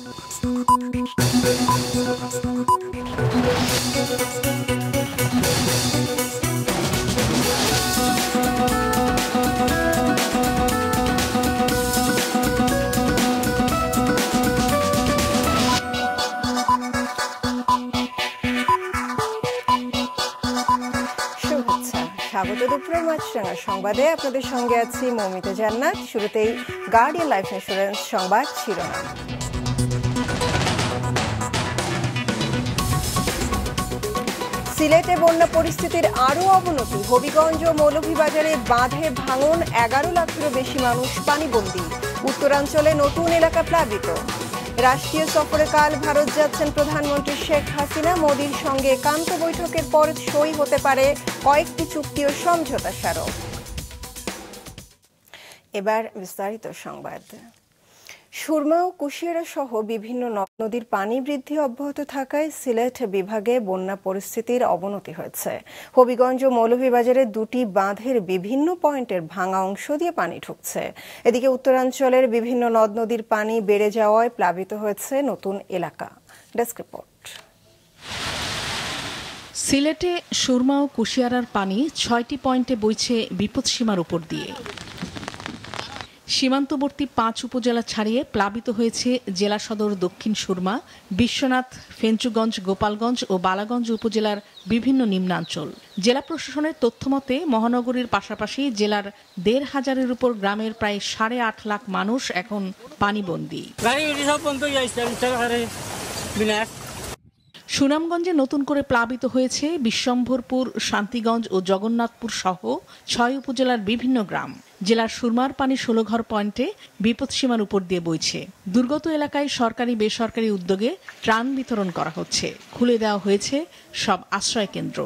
স্বাগত দুপুরের মাছরাঙা সংবাদে আপনাদের সঙ্গে আছি মৌমিতা জান্নাত। শুরুতেই গার্ডিয়ান লাইফ ইন্স্যুরেন্স সংবাদ শিরোনাম। সিলেটে বন্যা পরিস্থিতির আরও অবনতি। হবিগঞ্জ ও মৌলভীবাজারে বাঁধে ভাঙন, 11 লাখেরও বেশি মানুষ পানিবন্দী। উত্তরাঞ্চলে নতুন এলাকা প্লাবিত। রাষ্ট্রীয় সফরে কাল ভারত যাচ্ছেন প্রধানমন্ত্রী শেখ হাসিনা। মোদির সঙ্গে একান্ত বৈঠকের পর সই হতে পারে কয়েকটি চুক্তি ও সমঝোতা স্মারক। এবার বিস্তারিত সংবাদ। সুরমা ও কুশিয়ারা সহ বিভিন্ন নদ নদীর পানি বৃদ্ধি অব্যাহত থাকায় সিলেট বিভাগে বন্যা পরিস্থিতির অবনতি হয়েছে। হবিগঞ্জ ও মৌলভীবাজারে দুটি বাঁধের বিভিন্ন পয়েন্টের ভাঙা অংশ দিয়ে পানি ঢুকছে। এদিকে উত্তরাঞ্চলের বিভিন্ন নদ নদীর পানি বেড়ে যাওয়ায় প্লাবিত হয়েছে নতুন এলাকা। Desk report. সিলেটে সুরমা ও কুশিয়ারার পানি 6টি পয়েন্টে বইছে বিপদসীমার উপর দিয়ে। সীমান্তবর্তী 5 উপজেলা ছাড়িয়ে প্লাবিত হয়েছে জেলা সদর দক্ষিণ সুরমা, বিশ্বনাথ, ফেঞ্চুগঞ্জ, গোপালগঞ্জ ও বালাগঞ্জ উপজেলার বিভিন্ন নিম্নাঞ্চল। জেলা প্রশাসনের তথ্যমতে মহানগরীর পাশাপাশি জেলার 1,500-এর উপর গ্রামের প্রায় 8.5 লাখ মানুষ এখন পানিবন্দী। সুনামগঞ্জে নতুন করে প্লাবিত হয়েছে বিশ্বম্ভরপুর, শান্তিগঞ্জ ও জগন্নাথপুর সহ 6 উপজেলার বিভিন্ন গ্রাম। জেলার সুরমার পানি 16 ঘর পয়েন্টে বিপদসীমার উপর দিয়ে বইছে। দুর্গত এলাকায় সরকারি বেসরকারি উদ্যোগে ত্রাণ বিতরণ করা হচ্ছে। খুলে দেওয়া হয়েছে সব আশ্রয় কেন্দ্র।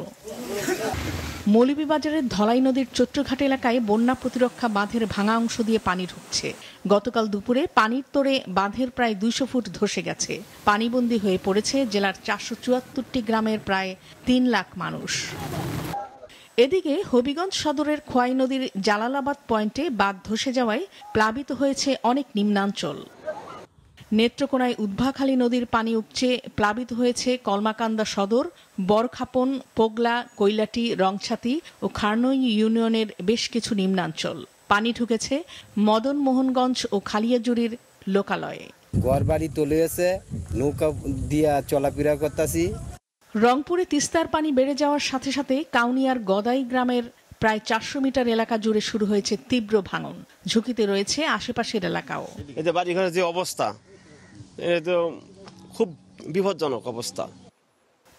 মৌলভীবাজারের ধলাই নদীর চট্টঘাট এলাকায় বন্যা প্রতিরক্ষা বাঁধের ভাঙা অংশ দিয়ে পানি ঢুকছে। গতকাল দুপুরে পানির তোড়ে বাঁধের প্রায় 200 ফুট ধসে গেছে। পানিবন্দী হয়ে পড়েছে জেলার 474টি গ্রামের প্রায় 3 লাখ মানুষ। এদিকে হবিগঞ্জ সদরের খোয়াই নদীর জালালাবাদ পয়েন্টে বাঁধ ধসে যাওয়ায় প্লাবিত হয়েছে অনেক নিম্নাঞ্চল। নেত্রকোনায় উদ্ভাখালী নদীর পানি উপচে প্লাবিত হয়েছে কলমাকান্দা সদর, বরখাপন, পোগলা, কৈলাটি, রংছাতি ও খারনই ইউনিয়নের বেশ কিছু নিম্নাঞ্চল। পানি ঢুকেছে মদন মোহনগঞ্জ ও খালিয়াজুড়ির লোকালয়ে। ঘরবাড়ি তলে আছে, নৌকা দিয়া চলাফেরা করতেছি। রংপুরে তিস্তার পানি বেড়ে যাওয়ার সাথে সাথে কাউনিয়ার গদাই গ্রামের প্রায় 400 মিটার এলাকা জুড়ে শুরু হয়েছে তীব্র ভাঙন। ঝুঁকিতে রয়েছে আশেপাশের এলাকাও। এতে বাড়িঘরের যে অবস্থা, এটা তো খুব বিপজ্জনক অবস্থা।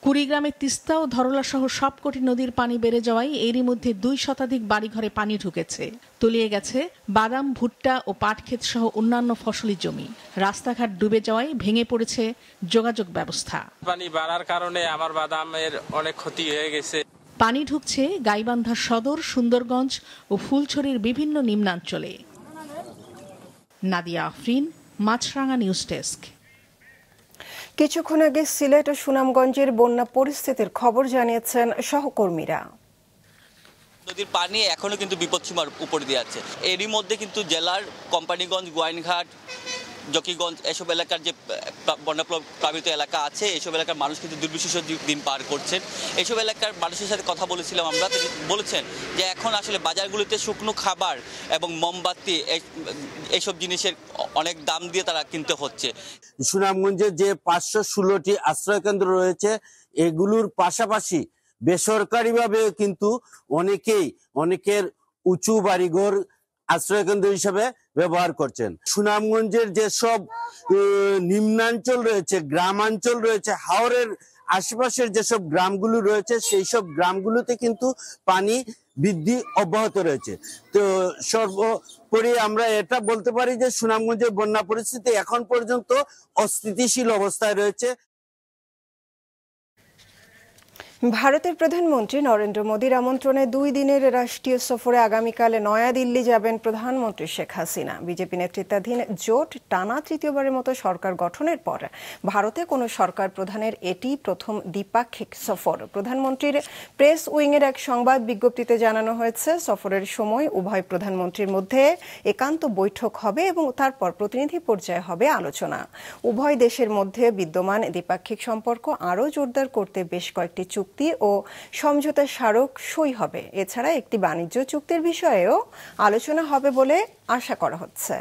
কুড়িগ্রামে তিস্তা ও ধরলা সহ সবকটি নদীর পানি বেড়ে যাওয়ায় এরই মধ্যে 2 শতাধিক বাড়িঘরে পানি ঢুকেছে। তলিয়ে গেছে বাদাম, ভুট্টা ও পাট ক্ষেত সহ অন্যান্য ফসলি জমি। রাস্তাঘাট ডুবে যাওয়ায় ভেঙে পড়েছে যোগাযোগ ব্যবস্থা। পানি বাড়ার কারণে আমার বাদামের অনেক ক্ষতি হয়ে গেছে। পানি ঢুকছে গাইবান্ধা সদর, সুন্দরগঞ্জ ও ফুলছড়ির বিভিন্ন নিম্নাঞ্চলে। নাদিয়া আফরিন, মাছরাঙা নিউজ ডেস্ক। কিছুক্ষণ আগে সিলেট ও সুনামগঞ্জের বন্যা পরিস্থিতির খবর জানিয়েছেন সহকর্মীরা। নদীর পানি এখনো কিন্তু বিপদসীমার উপর দিয়ে আছে। এরই মধ্যে কিন্তু জেলার কোম্পানিগঞ্জ, গোয়াইনঘাট, জকিগঞ্জ এসব এলাকার যে বন্যা প্লাবিত এলাকা আছে, এসব এলাকার মানুষ কিন্তু দুর্বিষহ দিন পার করছেন। এসব এলাকার মানুষের সাথে কথা বলেছিলাম আমরা, তিনি বলেছেন যে এখন আসলে বাজারগুলিতে শুকনো খাবার এবং মোমবাতি এইসব জিনিসের অনেক দাম দিয়ে তারা কিনতে হচ্ছে। সুনামগঞ্জে যে 516টি আশ্রয় কেন্দ্র রয়েছে, এগুলোর পাশাপাশি বেসরকারিভাবে কিন্তু অনেকের উঁচু বাড়িঘর আশ্রয় কেন্দ্র হিসেবে ব্যবহার করছেন। সুনামগঞ্জের যেসব নিম্নাঞ্চল রয়েছে, গ্রামাঞ্চল রয়েছে, হাওরের আশেপাশের যেসব গ্রামগুলো রয়েছে, সেই সব গ্রামগুলোতে কিন্তু পানি বৃদ্ধি অব্যাহত রয়েছে। তো সর্বোপরি আমরা এটা বলতে পারি যে সুনামগঞ্জের বন্যা পরিস্থিতি এখন পর্যন্ত অস্থিতিশীল অবস্থায় রয়েছে। ভারতের প্রধানমন্ত্রী নরেন্দ্র মোদীর আমন্ত্রণে 2 দিনের রাষ্ট্রীয় সফরে আগামীকাল নয়াদিল্লি যাবেন প্রধানমন্ত্রী শেখ হাসিনা। বিজেপি নেতৃত্বাধীন জোট টানা তৃতীয়বারের মতো সরকার গঠনের পর ভারতে কোনো সরকার প্রধানের এটি প্রথম দ্বিপাক্ষিক সফর। প্রধানমন্ত্রীর প্রেস উইংয়ের এক সংবাদ বিজ্ঞপ্তিতে জানানো হয়েছে, সফরের সময় উভয় প্রধানমন্ত্রীর মধ্যে একান্ত বৈঠক হবে এবং তারপর প্রতিনিধি পর্যায়ে হবে আলোচনা। উভয় দেশের মধ্যে বিদ্যমান দ্বিপাক্ষিক সম্পর্ক আরও জোরদার করতে বেশ কয়েকটি চুক্তি ও সমঝোতা স্মারক সই হবে। এছাড়া একটি বাণিজ্য চুক্তির বিষয়েও আলোচনা হবে বলে আশা করা হচ্ছে।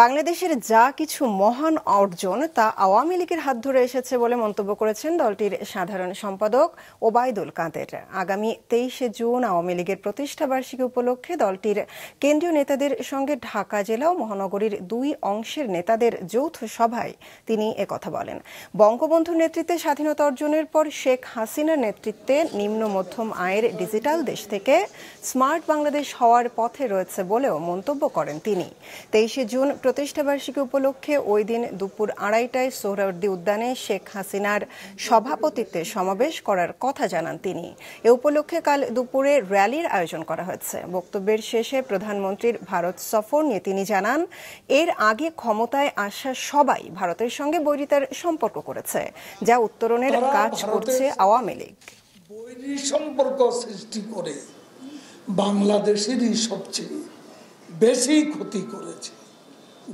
বাংলাদেশের যা কিছু মহান অর্জন তা আওয়ামী লীগের হাত ধরে এসেছে বলে মন্তব্য করেছেন দলটির সাধারণ সম্পাদক ওবায়দুল কাদের। আগামী 23 জুন আওয়ামী লীগের প্রতিষ্ঠা বার্ষিকী উপলক্ষে দলটির কেন্দ্রীয় নেতাদের সঙ্গে ঢাকা জেলা ও মহানগরীর 2 অংশের নেতাদের যৌথ সভায় তিনি একথা বলেন। বঙ্গবন্ধুর নেতৃত্বে স্বাধীনতা অর্জনের পর শেখ হাসিনার নেতৃত্বে নিম্ন মধ্যম আয়ের ডিজিটাল দেশ থেকে স্মার্ট বাংলাদেশ হওয়ার পথে রয়েছে বলেও মন্তব্য করেন তিনি। 23 জুন প্রতিষ্ঠাবার্ষিকী উপলক্ষে ওই দিন দুপুর 2:30টায় সোহরাওয়ার্দী উদ্যানে শেখ হাসিনার সভাপতিত্বে সমাবেশ করার কথা জানান তিনি। এ উপলক্ষে কাল দুপুরে র্যালির আয়োজন করা হয়েছে। বক্তব্যের শেষে প্রধানমন্ত্রীর ভারত সফর নিয়ে তিনি জানান, এর আগে ক্ষমতায় আসা সবাই ভারতের সঙ্গে বৈরিতার সম্পর্ক করেছে, যা উত্তরণের কাজ করছে আওয়ামী লীগ। বৈরী সম্পর্ক সৃষ্টি করে বাংলাদেশেরই সবচেয়ে বেশি ক্ষতি করেছে,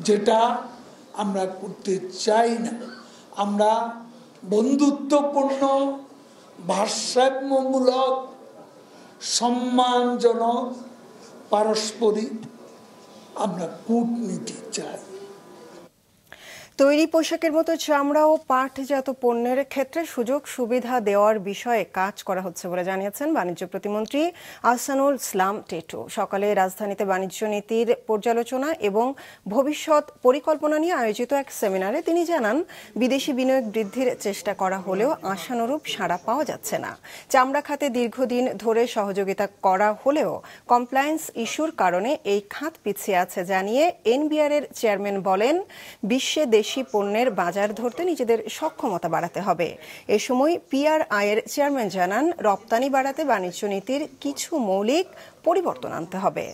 যেটা আমরা করতে চাই না। আমরা বন্ধুত্বপূর্ণ, ভারসাম্যমূলক, সম্মানজনক, পারস্পরিক আমরা কূটনীতি চাই। তৈরি পোশাকের মতো চামড়া ও পাটজাত পণ্যের ক্ষেত্রে সুযোগ সুবিধা দেওয়ার বিষয়ে কাজ করা হচ্ছে বলে জানিয়েছেন বাণিজ্য প্রতিমন্ত্রী আহসানুল ইসলাম টেটু। সকালে রাজধানীতে বাণিজ্য নীতির পর্যালোচনা এবং ভবিষ্যৎ পরিকল্পনা নিয়ে আয়োজিত এক সেমিনারে তিনি জানান, বিদেশি বিনিয়োগ বৃদ্ধির চেষ্টা করা হলেও আশানুরূপ সাড়া পাওয়া যাচ্ছে না। চামড়া খাতে দীর্ঘদিন ধরে সহযোগিতা করা হলেও কমপ্লায়েন্স ইস্যুর কারণে এই খাত পিছিয়ে আছে জানিয়ে এনবিআর এর চেয়ারম্যান বলেন, বিশ্বে দেশি পণ্যের বাজার ধরতে নিজেদের সক্ষমতা বাড়াতে হবে। এ সময় পিআরআই এর চেয়ারম্যান জানান, রপ্তানি বাড়াতে বাণিজ্য নীতির কিছু মৌলিক পরিবর্তন আনতে হবে।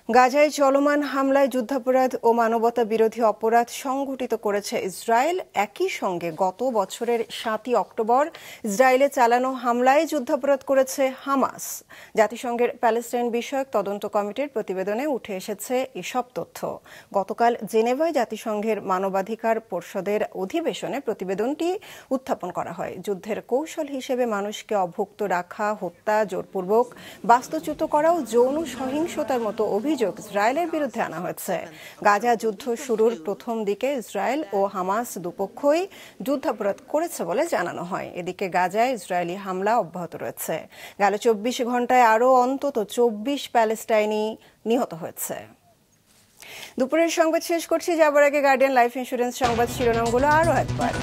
গাজায় চলমান হামলায় যুদ্ধাপরাধ ও মানবতা বিরোধী অপরাধ সংঘটিত করেছে ইসরায়েল। একই সঙ্গে গত বছরের 7 অক্টোবর ইসরায়েলে চালানো হামলায় যুদ্ধাপরাধ করেছে হামাস। জাতিসংঘের প্যালেস্টাইন বিষয়ক তদন্ত কমিটির প্রতিবেদনে উঠে এসেছে এসব তথ্য। গতকাল জেনেভায় জাতিসংঘের মানবাধিকার পরিষদের অধিবেশনে প্রতিবেদনটি উত্থাপন করা হয়। যুদ্ধের কৌশল হিসেবে মানুষকে অভুক্ত রাখা, হত্যা, জোরপূর্বক বাস্তুচ্যুত করা ও যৌন সহিংসতার মতো অভিযোগ ইসরায়েলের বিরুদ্ধে আনা হয়েছে। গাজা যুদ্ধ শুরুর প্রথম দিকে ইসরায়েল ও হামাস দুপক্ষই যুদ্ধাপরাধ করেছে বলে জানানো হয়। এদিকে গাজায় ইসরায়েলি হামলা অব্যাহত রয়েছে। গেল 24 ঘন্টায় আরও অন্তত 24 প্যালেস্টাইনি নিহত হয়েছে। দুপুরের সংবাদ শেষ করছি, যাবার আগে গার্ডিয়ান লাইফ ইন্স্যুরেন্স সংবাদ শিরোনামগুলো আরও একবার।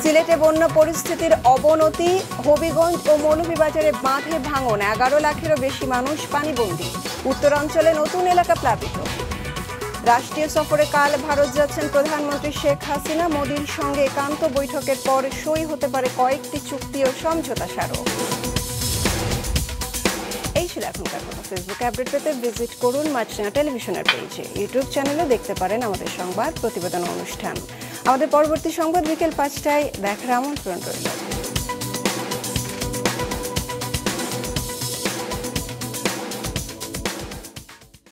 সিলেটে বন্যা পরিস্থিতির অবনতি, হবিগঞ্জ ও মৌলভীবাজারে বাঁধে ভাঙন, 11 লাখেরও বেশি মানুষ পানিবন্দী। উত্তরাঞ্চলে নতুন এলাকা প্লাবিত। রাষ্ট্রীয় সফরে কাল ভারত যাচ্ছেন প্রধানমন্ত্রী শেখ হাসিনা। মোদীর সঙ্গে একান্ত বৈঠকের পর সই হতে পারে কয়েকটি চুক্তি ও সমঝোতা স্মারক। এই ছিল এখনকার কথা। ফেসবুকে আপডেট পেতে ভিজিট করুন মাছরাঙা টেলিভিশনের পেজে। ইউটিউব চ্যানেলে দেখতে পারেন আমাদের সংবাদ, প্রতিবেদন, অনুষ্ঠান। আমাদের পরবর্তী সংবাদ বিকেল 5টায় দেখার আমন্ত্রণ রইল।